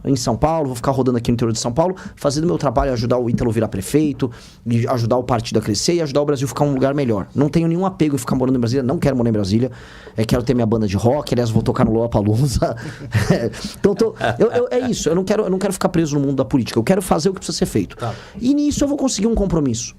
em São Paulo, vou ficar rodando aqui no interior de São Paulo, fazendo meu trabalho, ajudar o Ítalo virar prefeito, e ajudar o partido a crescer e ajudar o Brasil a ficar um lugar melhor. Não tenho nenhum apego em ficar morando em Brasília, não quero morar em Brasília, quero ter minha banda de rock, aliás, vou tocar no Lollapalooza. Então, é isso, eu não quero ficar preso no mundo da política, eu quero fazer o que precisa ser feito. Tá. E nisso eu vou conseguir um compromisso.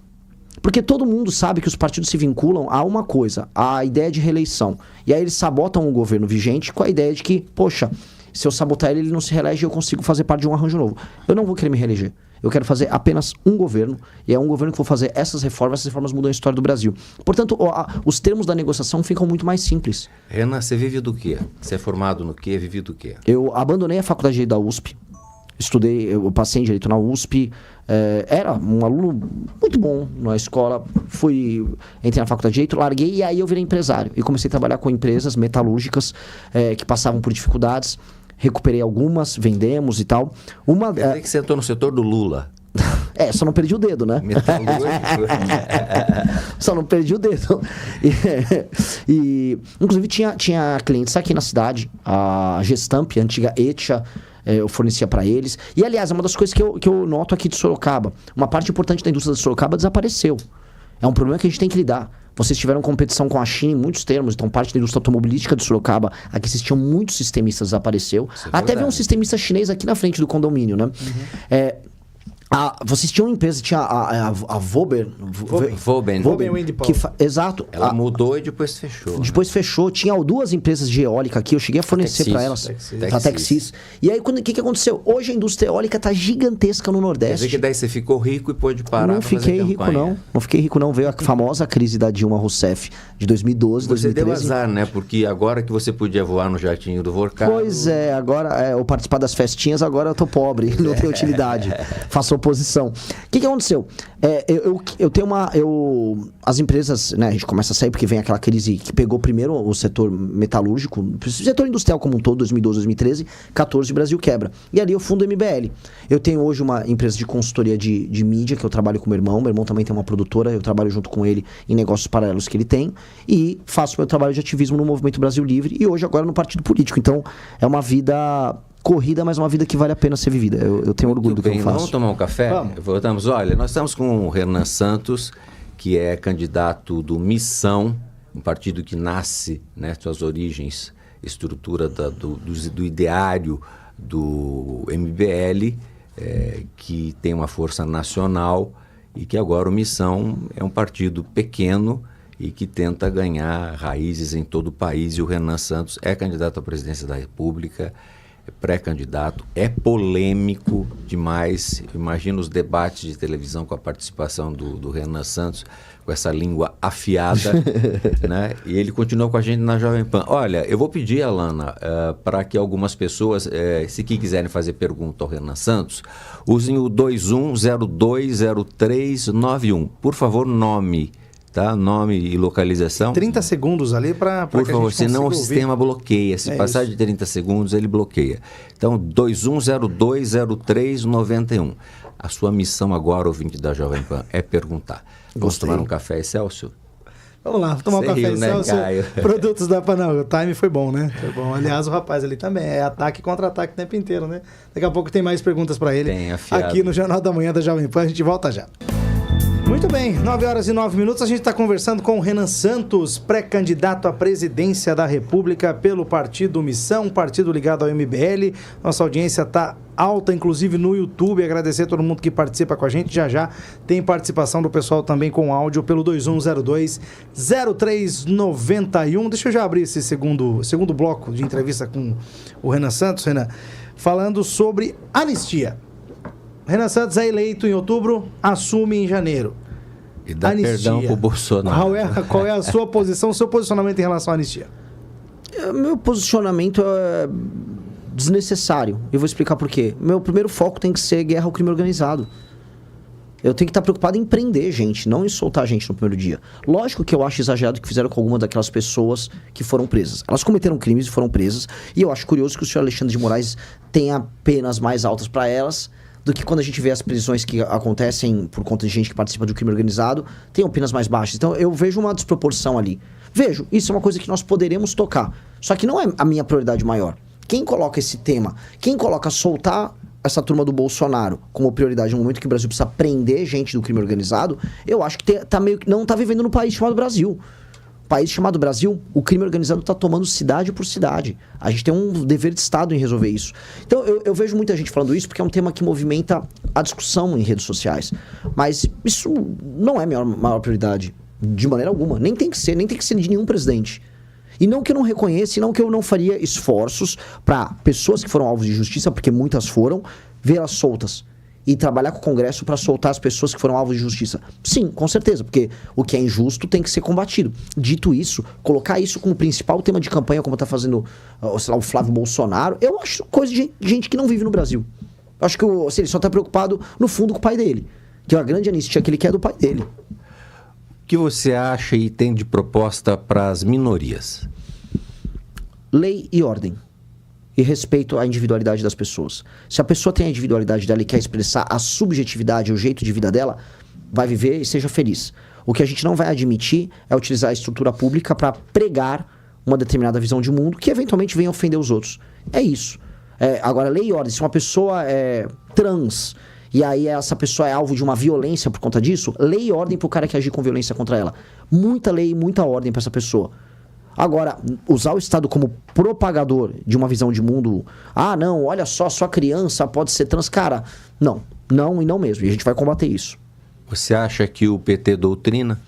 Porque todo mundo sabe que os partidos se vinculam a uma coisa, a ideia de reeleição. E aí eles sabotam o governo vigente com a ideia de que, poxa, se eu sabotar ele não se reelege e eu consigo fazer parte de um arranjo novo. Eu não vou querer me reeleger. Eu quero fazer apenas um governo, e é um governo que vou fazer essas reformas mudam a história do Brasil. Portanto, os termos da negociação ficam muito mais simples. Renan, você vive do quê? Você é formado no quê? Vive do quê? Eu abandonei a faculdade de Direito da USP, eu passei em Direito na USP, era um aluno muito bom na escola, entrei na faculdade de Direito, larguei e aí eu virei empresário. E comecei a trabalhar com empresas metalúrgicas que passavam por dificuldades. Recuperei algumas, vendemos e tal. Quer dizer que você entrou no setor do Lula. Só não perdi o dedo, né? Metalúrgico. Só não perdi o dedo. Inclusive, tinha clientes aqui na cidade, a Gestamp, a antiga Etia, eu fornecia para eles. E, aliás, é uma das coisas que eu noto aqui de Sorocaba. Uma parte importante da indústria de Sorocaba desapareceu. É um problema que a gente tem que lidar. Vocês tiveram competição com a China em muitos termos, então parte da indústria automobilística de Sorocaba, aqui vocês tinham muitos sistemistas, desapareceu. Até veio um sistemista chinês aqui na frente do condomínio, né? Uhum. Vocês tinham uma empresa, tinha a Voben Wind Power. Exato. Ela mudou e depois fechou. Depois fechou. Tinha duas empresas de eólica aqui, eu cheguei a fornecer para elas. A Texis. E aí, o que aconteceu? Hoje a indústria eólica está gigantesca no Nordeste. Quer dizer que daí você ficou rico e pôde parar. Não fiquei rico, não. Não fiquei rico, não. Veio a famosa crise da Dilma Rousseff de 2012, 2013. Você deu azar, né? Porque agora que você podia voar no jatinho do Vorcado... Pois é, agora eu participar das festinhas, agora eu tô pobre, não tenho utilidade. Faço oposição. O que aconteceu? Eu tenho as empresas, né, a gente começa a sair porque vem aquela crise que pegou primeiro o setor metalúrgico, o setor industrial como um todo, 2012, 2013, 14 o Brasil quebra. E ali eu fundo o MBL. Eu tenho hoje uma empresa de consultoria de mídia, que eu trabalho com meu irmão também tem uma produtora, eu trabalho junto com ele em negócios paralelos que ele tem, e faço meu trabalho de ativismo no Movimento Brasil Livre e hoje agora no partido político. Então, é uma vida corrida, mas uma vida que vale a pena ser vivida. Eu tenho orgulho do que eu faço. Vamos tomar um café? Voltamos. Olha, nós estamos com o Renan Santos, que é candidato do Missão, um partido que nasce, né, suas origens, estrutura do ideário do MBL, que tem uma força nacional e que agora o Missão é um partido pequeno e que tenta ganhar raízes em todo o país. E o Renan Santos é candidato à presidência da República, é pré-candidato, é polêmico demais. Imagina os debates de televisão com a participação do Renan Santos, com essa língua afiada, né? E ele continua com a gente na Jovem Pan. Olha, eu vou pedir, Alana, para que algumas pessoas, se quiserem fazer pergunta ao Renan Santos, usem o 21020391. Por favor, nome. Tá? Nome e localização. 30 segundos ali para por favor, senão o sistema bloqueia. Se passar de 30 segundos, ele bloqueia. Então, 21020391. A sua missão agora, ouvinte da Jovem Pan, é perguntar. Vamos tomar um café, Excelsior? Vamos lá, tomar um café, Excelsior. Né, Produtos da Pan. Não, o time foi bom, né? Foi bom. Aliás, o rapaz ali também é ataque e contra-ataque o tempo inteiro, né? Daqui a pouco tem mais perguntas para ele. Tem, afiado. Aqui no Jornal da Manhã da Jovem Pan. A gente volta já. Muito bem, 9h09, a gente está conversando com o Renan Santos, pré-candidato à presidência da República pelo Partido Missão, partido ligado ao MBL. Nossa audiência está alta, inclusive no YouTube. Agradecer a todo mundo que participa com a gente. Já tem participação do pessoal também com áudio pelo 2102-0391. Deixa eu já abrir esse segundo bloco de entrevista com o Renan Santos, Renan, falando sobre anistia. Renan Santos é eleito em outubro, assume em janeiro. E dá anistia. Perdão pro Bolsonaro. Qual é a sua posição, o seu posicionamento em relação à anistia? Meu posicionamento é desnecessário. Eu vou explicar por quê. Meu primeiro foco tem que ser guerra ao crime organizado. Eu tenho que estar preocupado em prender gente, não em soltar gente no primeiro dia. Lógico que eu acho exagerado o que fizeram com algumas daquelas pessoas que foram presas. Elas cometeram crimes e foram presas. E eu acho curioso que o senhor Alexandre de Moraes tenha penas mais altas para elas do que quando a gente vê as prisões que acontecem por conta de gente que participa do crime organizado, tem penas mais baixas. Então eu vejo uma desproporção ali. Vejo, isso é uma coisa que nós poderemos tocar. Só que não é a minha prioridade maior. quem coloca esse tema, quem coloca soltar essa turma do Bolsonaro como prioridade no momento que o Brasil precisa prender gente do crime organizado, eu acho que não tá vivendo no país chamado Brasil. País chamado Brasil, o crime organizado está tomando cidade por cidade. A gente tem um dever de Estado em resolver isso. Então, eu vejo muita gente falando isso porque é um tema que movimenta a discussão em redes sociais. Mas isso não é a minha maior prioridade, de maneira alguma. Nem tem que ser de nenhum presidente. E não que eu não reconheça, e não que eu não faria esforços para pessoas que foram alvos de justiça, porque muitas foram, vê-las soltas. E trabalhar com o Congresso para soltar as pessoas que foram alvos de justiça. Sim, com certeza, porque o que é injusto tem que ser combatido. Dito isso, colocar isso como principal tema de campanha, como está fazendo, sei lá, o Flávio Bolsonaro, eu acho coisa de gente que não vive no Brasil. Eu acho que ele só está preocupado, no fundo, com o pai dele. Que é a grande anistia que ele quer do pai dele. O que você acha e tem de proposta para as minorias? Lei e ordem. E respeito à individualidade das pessoas. Se a pessoa tem a individualidade dela e quer expressar a subjetividade, o jeito de vida dela, vai viver e seja feliz. O que a gente não vai admitir é utilizar a estrutura pública para pregar uma determinada visão de mundo que eventualmente venha ofender os outros. É isso. Agora, lei e ordem. Se uma pessoa é trans e aí essa pessoa é alvo de uma violência por conta disso, lei e ordem pro cara que agir com violência contra ela. Muita lei e muita ordem para essa pessoa. Agora, usar o Estado como propagador de uma visão de mundo... Ah, não, olha só, sua criança pode ser trans. Cara, não e não mesmo. E a gente vai combater isso. Você acha que o PT doutrina?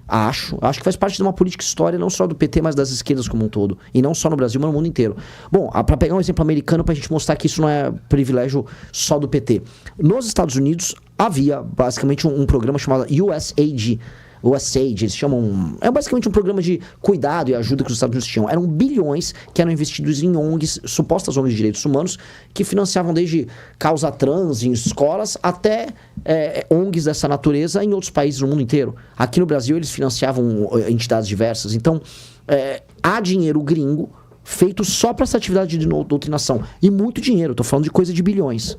Acho que faz parte de uma política histórica, não só do PT, mas das esquerdas como um todo. E não só no Brasil, mas no mundo inteiro. Bom, para pegar um exemplo americano, para a gente mostrar que isso não é privilégio só do PT. Nos Estados Unidos, havia basicamente um programa chamado USAID, eles chamam... É basicamente um programa de cuidado e ajuda que os Estados Unidos tinham. Eram bilhões que eram investidos em ONGs, supostas ONGs de direitos humanos, que financiavam desde causa trans em escolas até ONGs dessa natureza em outros países no mundo inteiro. Aqui no Brasil eles financiavam entidades diversas. Então, há dinheiro gringo feito só para essa atividade de doutrinação. E muito dinheiro, estou falando de coisa de bilhões. O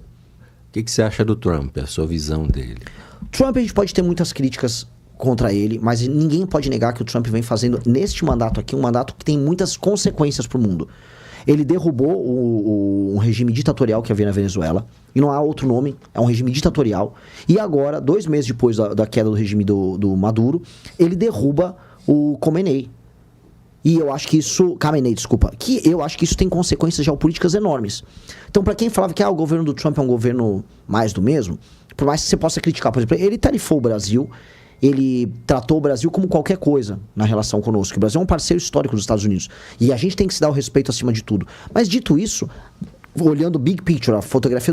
que você acha do Trump, a sua visão dele? Trump, a gente pode ter muitas críticas contra ele, mas ninguém pode negar que o Trump vem fazendo neste mandato aqui um mandato que tem muitas consequências para o mundo. Ele derrubou um regime ditatorial que havia na Venezuela, e não há outro nome, é um regime ditatorial, e agora, 2 meses depois da queda do regime do Maduro, ele derruba o Khamenei. E eu acho que isso... Khamenei, desculpa. Que eu acho que isso tem consequências geopolíticas enormes. Então, para quem falava que o governo do Trump é um governo mais do mesmo, por mais que você possa criticar, por exemplo, ele tarifou o Brasil, ele tratou o Brasil como qualquer coisa na relação conosco. O Brasil é um parceiro histórico dos Estados Unidos. E a gente tem que se dar o respeito acima de tudo. Mas dito isso, olhando o big picture, a fotografia